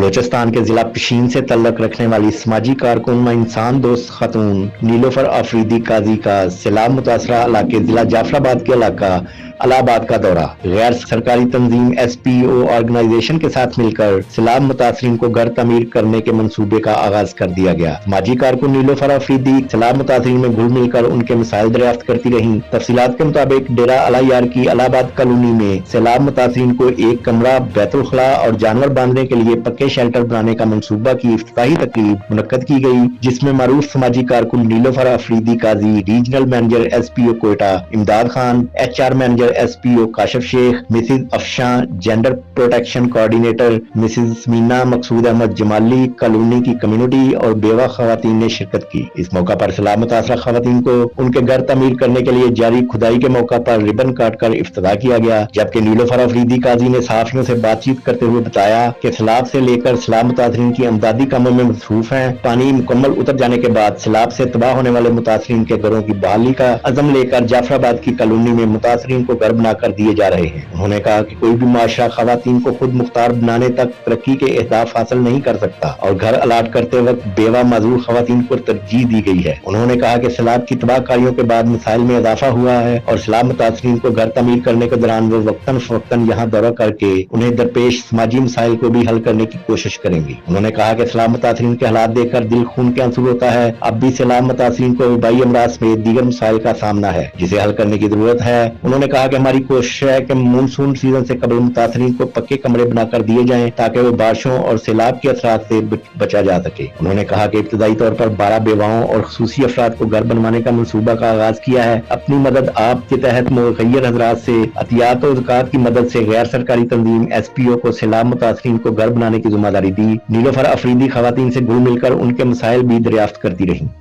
بلوچستان کے ضلع پشین سے تعلق رکھنے والی سماجی کارکن و انسان دوست خاتون نیلوفر آفریدی قاضی کا سیلاب متاثرہ علاقے ضلع جعفر آباد کے علاقہ الہ آباد کا دورہ۔ غیر سرکاری تنظیم ایس پی او آرگنائزیشن کے ساتھ مل کر سیلاب متاثرین کو گھر تعمیر کرنے کے منصوبے کا آغاز کر دیا گیا۔ سماجی کارکن نیلوفر آفریدی سیلاب متاثرین میں گھل مل کر ان کے مسائل دریافت کرتی رہیں۔ تفصیلات کے مطابق ڈیرہ الہ یار کی الہ آباد کالونی میں سیلاب متاثرین کو ایک کمرہ، بیت الخلاء اور جانور باندھنے کے لیے پکے شیلٹر بنانے کا منصوبہ کی افتتاحی تقریب منعقد کی گئی، جس میں معروف سماجی کارکن Nilofar Afridi Qazi, regional manager S P O Quetta Imdad Khan, H R manager S P O Kashif Sheikh, Mrs Afshan gender protection coordinator Mrs Samina Maqsood Ahmed Jamali, colony کی کمیونٹی اور بیوہ خواتین نے شرکت کی۔ اس موقع پر سیلاب متاثرہ خواتین کو ان کے گھر تعمیر کرنے کے لیے جاری کھدائی کے موقع پر ربن کاٹ کر افتتاح کیا گیا، جبکہ نیلوفر آفریدی قاضی نے صحافیوں سے بات چیت کرتے ہوئے بتایا کہ سیلاب سے لے کر سیلاب متاثرین کی امدادی کاموں میں مصروف ہیں۔ پانی مکمل اتر جانے کے بعد سیلاب سے تباہ ہونے والے متاثرین کے گھروں کی بحالی کا عزم لے کر جعفر آباد کی کالونی میں متاثرین کو گھر بنا کر دیے جا رہے ہیں۔ انہوں نے کہا کہ کوئی بھی معاشرہ خواتین کو خود مختار بنانے تک ترقی کے اہداف حاصل نہیں کر سکتا اور گھر الاٹ کرتے وقت بیوہ معذور خواتین کو ترجیح دی گئی ہے۔ انہوں نے کہا کہ سیلاب کی تباہ کاریوں کے بعد مسائل میں اضافہ ہوا ہے اور سیلاب متاثرین کو گھر تعمیر کرنے کے دوران وہ وقتاً فوقتاً یہاں دورہ کر کے انہیں درپیش سماجی مسائل کو بھی حل کرنے کی کوشش کریں گی۔ انہوں نے کہا کہ سیلاب متاثرین کے حالات دیکھ کر دل خون کے آنسو ہوتا ہے۔ اب بھی سیلاب متاثرین کو وبائی امراض سمیت دیگر مسائل کا سامنا ہے جسے حل کرنے کی ضرورت ہے۔ انہوں نے کہا کہ ہماری کوشش ہے کہ مونسون سیزن سے قبل متاثرین کو پکے کمرے بنا کر دیے جائیں تاکہ وہ بارشوں اور سیلاب کے اثرات سے بچا جا سکے۔ انہوں نے کہا کہ ابتدائی طور پر 12 بیواؤں اور خصوصی افراد کو گھر بنوانے کا منصوبہ کا آغاز کیا ہے۔ اپنی مدد آپ کے تحت مغیر حضرات سے عطیات و زکوٰۃ کی مدد سے غیر سرکاری تنظیم ایس پی او کو سیلاب متاثرین کو گھر بنانے کی ذمہ داری دی۔ نیلوفر آفریدی خواتین سے گھل مل کر ان کے مسائل بھی دریافت کرتی رہیں۔